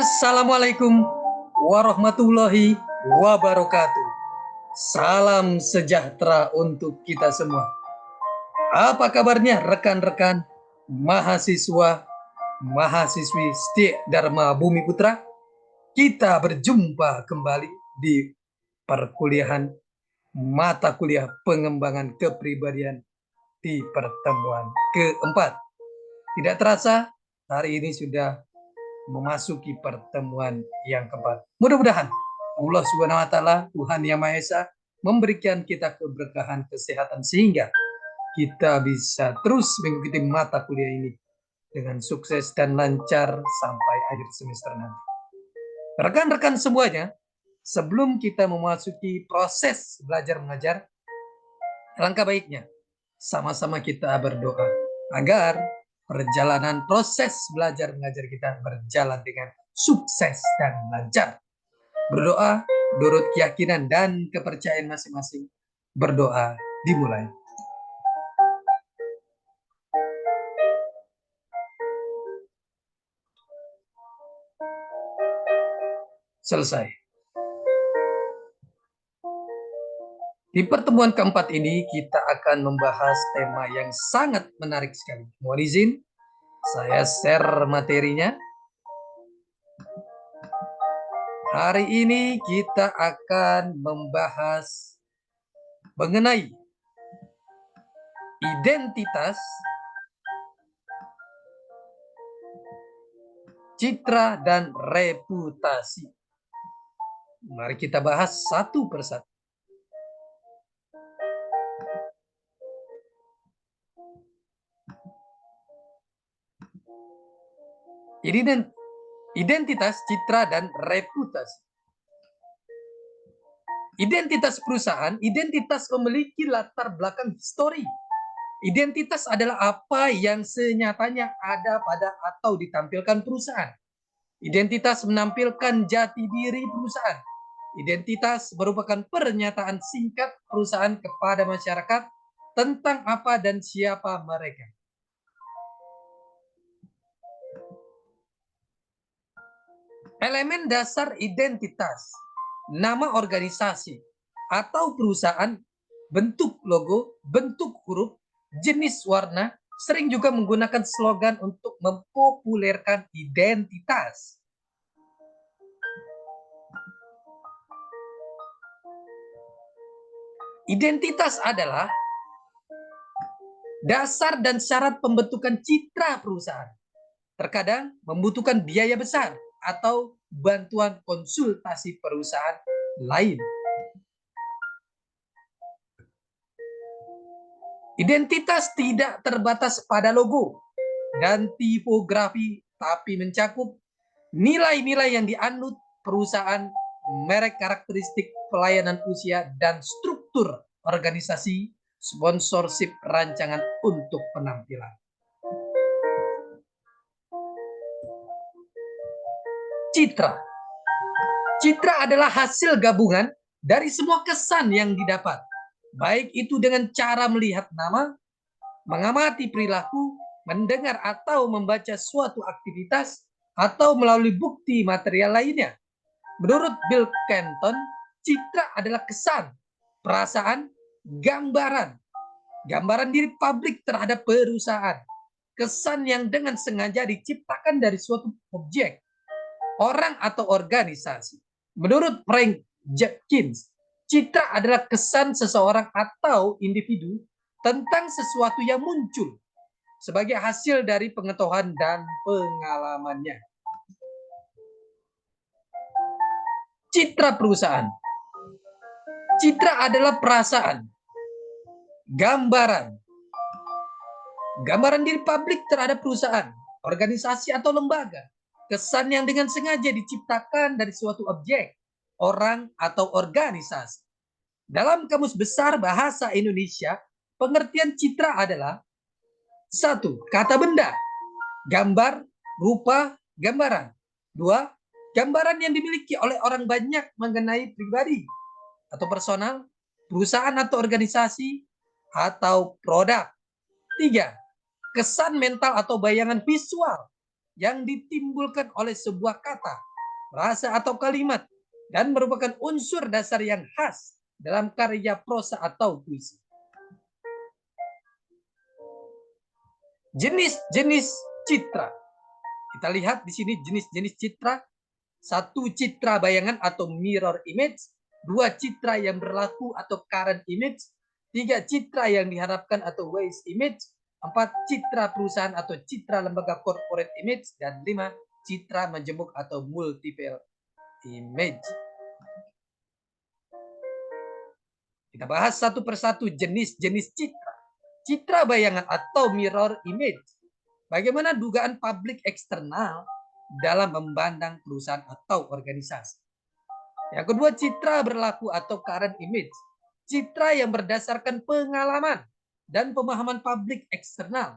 Assalamualaikum warahmatullahi wabarakatuh. Salam sejahtera untuk kita semua. Apa kabarnya rekan-rekan mahasiswa, mahasiswi Setia Dharma Bumi Putra? Kita berjumpa kembali di perkuliahan mata kuliah pengembangan kepribadian di pertemuan keempat. Tidak terasa, hari ini sudah memasuki pertemuan yang keempat. Mudah-mudahan Allah Subhanahu wa taala, Tuhan Yang Maha Esa, memberikan kita keberkahan kesehatan sehingga kita bisa terus mengikuti mata kuliah ini dengan sukses dan lancar sampai akhir semester nanti. Rekan-rekan semuanya, sebelum kita memasuki proses belajar mengajar, alangkah baiknya sama-sama kita berdoa agar perjalanan proses belajar mengajar kita berjalan dengan sukses dan lancar. Berdoa menurut keyakinan dan kepercayaan masing-masing. Berdoa dimulai. Selesai. Di pertemuan keempat ini kita akan membahas tema yang sangat menarik sekali. Mohon izin, saya share materinya. Hari ini kita akan membahas mengenai identitas, citra, dan reputasi. Mari kita bahas satu persatu. Identitas, citra, dan reputasi. Identitas perusahaan, identitas memiliki latar belakang histori. Identitas adalah apa yang senyatanya ada pada atau ditampilkan perusahaan. Identitas menampilkan jati diri perusahaan. Identitas merupakan pernyataan singkat perusahaan kepada masyarakat tentang apa dan siapa mereka. Elemen dasar identitas, nama organisasi atau perusahaan, bentuk logo, bentuk huruf, jenis warna, sering juga menggunakan slogan untuk mempopulerkan identitas. Identitas adalah dasar dan syarat pembentukan citra perusahaan. Terkadang membutuhkan biaya besar atau bantuan konsultasi perusahaan lain. Identitas tidak terbatas pada logo dan tipografi, tapi mencakup nilai-nilai yang dianut perusahaan, merek, karakteristik pelayanan usia, dan struktur organisasi, sponsorship rancangan untuk penampilan. Citra. Citra adalah hasil gabungan dari semua kesan yang didapat, baik itu dengan cara melihat nama, mengamati perilaku, mendengar atau membaca suatu aktivitas, atau melalui bukti material lainnya. Menurut Bill Kenton, citra adalah kesan, perasaan, gambaran diri publik terhadap perusahaan, kesan yang dengan sengaja diciptakan dari suatu objek, orang atau organisasi. Menurut Frank Jenkins, citra adalah kesan seseorang atau individu tentang sesuatu yang muncul sebagai hasil dari pengetahuan dan pengalamannya. Citra perusahaan. Citra adalah perasaan, gambaran diri publik terhadap perusahaan, organisasi, atau lembaga. Kesan yang dengan sengaja diciptakan dari suatu objek, orang, atau organisasi. Dalam Kamus Besar Bahasa Indonesia, pengertian citra adalah: 1. Kata benda, gambar, rupa, gambaran. 2. Gambaran yang dimiliki oleh orang banyak mengenai pribadi atau personal, perusahaan atau organisasi, atau produk. 3. Kesan mental atau bayangan visual yang ditimbulkan oleh sebuah kata, frasa atau kalimat, dan merupakan unsur dasar yang khas dalam karya prosa atau puisi. Jenis-jenis citra. Kita lihat di sini jenis-jenis citra. 1 citra bayangan atau mirror image, 2 citra yang berlaku atau current image, 3 citra yang diharapkan atau waste image, 4 citra perusahaan atau citra lembaga corporate image, dan 5 citra majemuk atau multiple image. Kita bahas satu persatu jenis-jenis citra. Citra bayangan atau mirror image. Bagaimana dugaan publik eksternal dalam memandang perusahaan atau organisasi. Yang kedua, citra berlaku atau current image. Citra yang berdasarkan pengalaman dan pemahaman publik eksternal.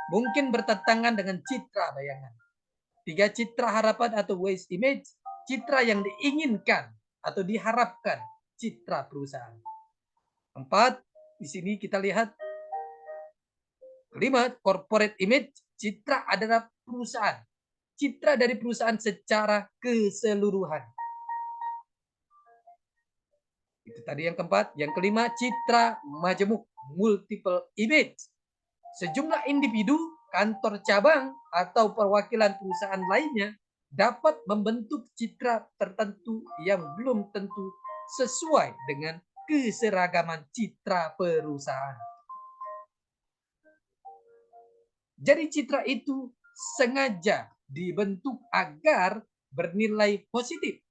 Mungkin bertentangan dengan citra bayangan. 3, citra harapan atau waste image. Citra yang diinginkan atau diharapkan citra perusahaan. 4, di sini kita lihat 5, corporate image. Citra adalah perusahaan. Citra dari perusahaan secara keseluruhan. Itu tadi yang keempat. Yang kelima, citra majemuk, multiple image. Sejumlah individu, kantor cabang, atau perwakilan perusahaan lainnya dapat membentuk citra tertentu yang belum tentu sesuai dengan keseragaman citra perusahaan. Jadi citra itu sengaja dibentuk agar bernilai positif.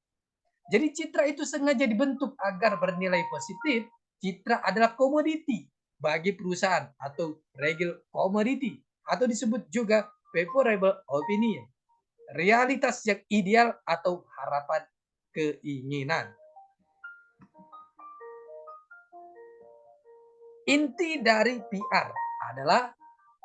Jadi citra itu sengaja dibentuk agar bernilai positif. Citra adalah komoditi bagi perusahaan atau regal commodity atau disebut juga favorable opinion. Realitas yang ideal atau harapan keinginan. Inti dari PR adalah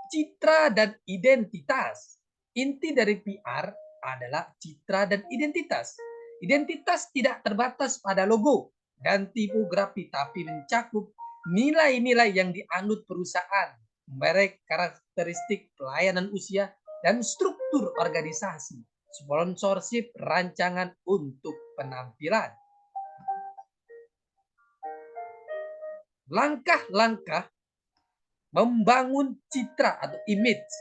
citra dan identitas. Inti dari PR adalah citra dan identitas. Identitas tidak terbatas pada logo dan tipografi, tapi mencakup nilai-nilai yang dianut perusahaan, merek, karakteristik pelayanan usia, dan struktur organisasi, sponsorship, rancangan untuk penampilan. Langkah-langkah membangun citra atau image.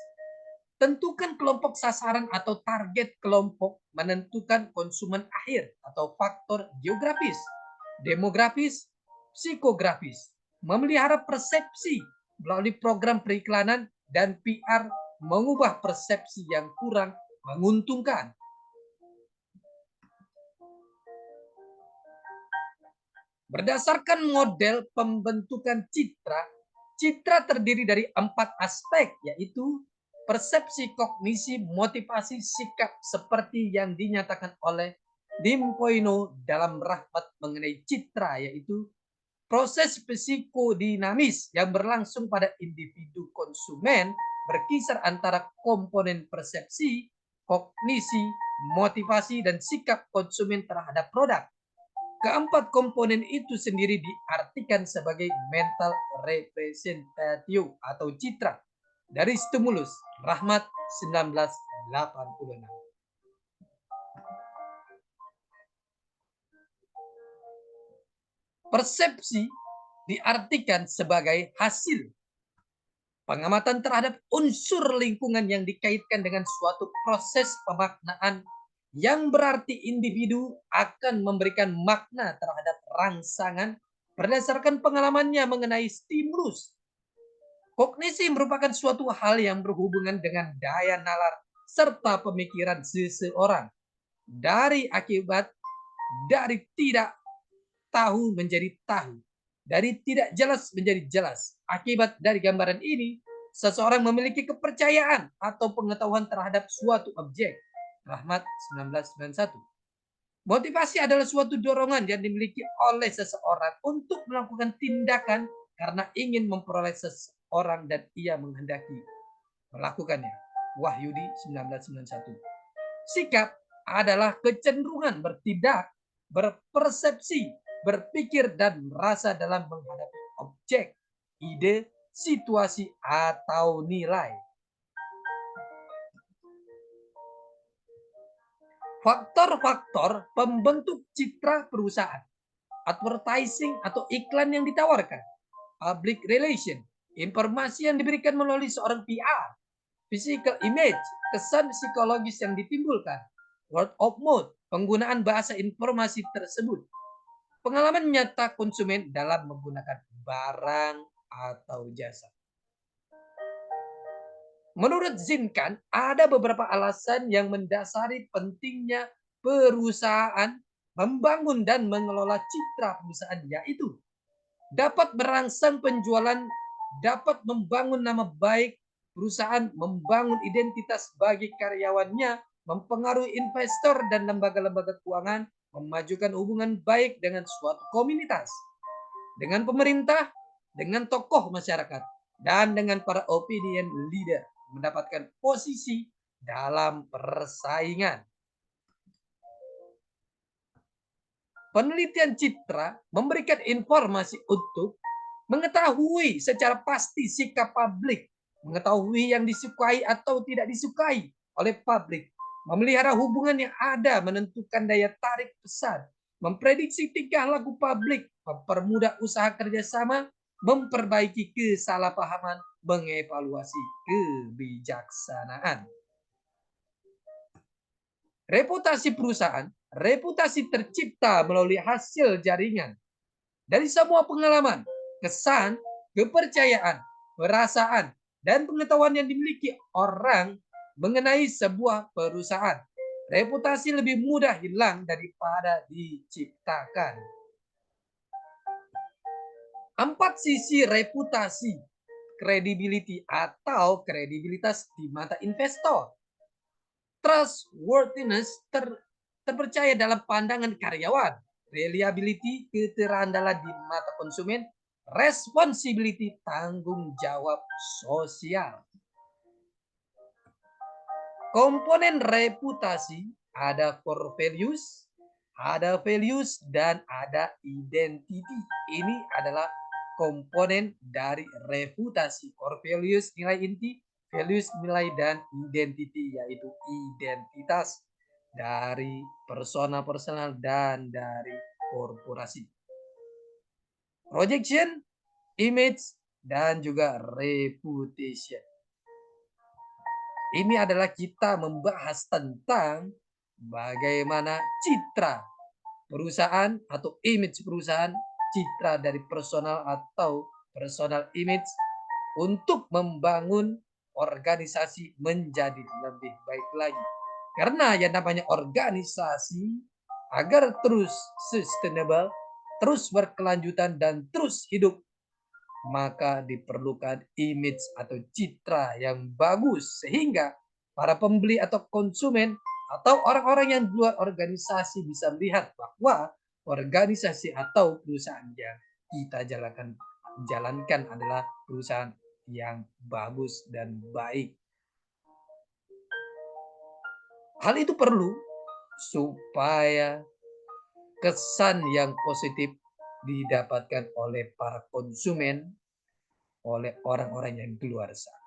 Tentukan kelompok sasaran atau target kelompok, menentukan konsumen akhir atau faktor geografis, demografis, psikografis, memelihara persepsi melalui program periklanan, dan PR mengubah persepsi yang kurang menguntungkan. Berdasarkan model pembentukan citra, citra terdiri dari 4 aspek, yaitu persepsi, kognisi, motivasi, sikap, seperti yang dinyatakan oleh Dimpoino dalam rahmat mengenai citra, yaitu proses psikodinamis yang berlangsung pada individu konsumen berkisar antara komponen persepsi, kognisi, motivasi, dan sikap konsumen terhadap produk. Keempat komponen itu sendiri diartikan sebagai mental representative atau citra dari stimulus Rahmat 1986. Persepsi diartikan sebagai hasil pengamatan terhadap unsur lingkungan yang dikaitkan dengan suatu proses pemaknaan, yang berarti individu akan memberikan makna terhadap rangsangan berdasarkan pengalamannya mengenai stimulus. Kognisi merupakan suatu hal yang berhubungan dengan daya nalar serta pemikiran seseorang. Dari tidak tahu menjadi tahu, dari tidak jelas menjadi jelas. Akibat dari gambaran ini, seseorang memiliki kepercayaan atau pengetahuan terhadap suatu objek. Rahmat 1991. Motivasi adalah suatu dorongan yang dimiliki oleh seseorang untuk melakukan tindakan karena ingin memperoleh seseorang dan ia menghendaki melakukannya. Wahyudi 1991. Sikap adalah kecenderungan bertindak, berpersepsi, berpikir, dan merasa dalam menghadapi objek, ide, situasi, atau nilai. Faktor-faktor pembentuk citra perusahaan, advertising atau iklan yang ditawarkan, public relation, informasi yang diberikan melalui seorang PR, physical image, kesan psikologis yang ditimbulkan, word of mouth, penggunaan bahasa informasi tersebut, pengalaman nyata konsumen dalam menggunakan barang atau jasa. Menurut Zinkan, ada beberapa alasan yang mendasari pentingnya perusahaan membangun dan mengelola citra perusahaan, yaitu dapat merangsang penjualan, dapat membangun nama baik perusahaan, membangun identitas bagi karyawannya, mempengaruhi investor dan lembaga-lembaga keuangan, memajukan hubungan baik dengan suatu komunitas, dengan pemerintah, dengan tokoh masyarakat, dan dengan para opinion leader, mendapatkan posisi dalam persaingan. Penelitian citra memberikan informasi untuk mengetahui secara pasti sikap publik, mengetahui yang disukai atau tidak disukai oleh publik, memelihara hubungan yang ada, menentukan daya tarik pesan, memprediksi tingkah laku publik, mempermudah usaha kerjasama, memperbaiki kesalahpahaman, mengevaluasi kebijaksanaan. Reputasi perusahaan, reputasi tercipta melalui hasil jaringan. Dari semua pengalaman, kesan, kepercayaan, perasaan, dan pengetahuan yang dimiliki orang mengenai sebuah perusahaan. Reputasi lebih mudah hilang daripada diciptakan. 4 sisi reputasi, credibility atau kredibilitas di mata investor. Trustworthiness, terpercaya dalam pandangan karyawan. Reliability, keterandalan di mata konsumen. Responsibility, tanggung jawab sosial. Komponen reputasi ada core values, ada values, dan ada identity. Ini adalah komponen dari reputasi. Core values, nilai inti, values, nilai, dan identity, yaitu identitas dari personal dan dari korporasi. Projection, image, dan juga reputation. Ini adalah kita membahas tentang bagaimana citra perusahaan atau image perusahaan, citra dari personal atau personal image untuk membangun organisasi menjadi lebih baik lagi. Karena yang namanya organisasi agar terus sustainable, terus berkelanjutan dan terus hidup, maka diperlukan image atau citra yang bagus sehingga para pembeli atau konsumen atau orang-orang yang di luar organisasi bisa melihat bahwa organisasi atau perusahaan yang kita jalankan adalah perusahaan yang bagus dan baik. Hal itu perlu supaya kesan yang positif didapatkan oleh para konsumen, oleh orang-orang yang di luar sana.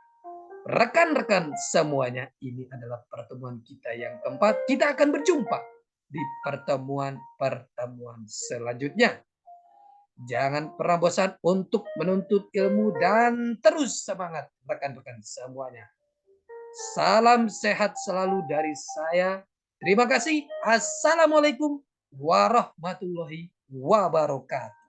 Rekan-rekan semuanya, ini adalah pertemuan kita yang keempat. Kita akan berjumpa di pertemuan-pertemuan selanjutnya. Jangan pernah bosan untuk menuntut ilmu dan terus semangat rekan-rekan semuanya. Salam sehat selalu dari saya. Terima kasih. Assalamualaikum warahmatullahi wabarakatuh.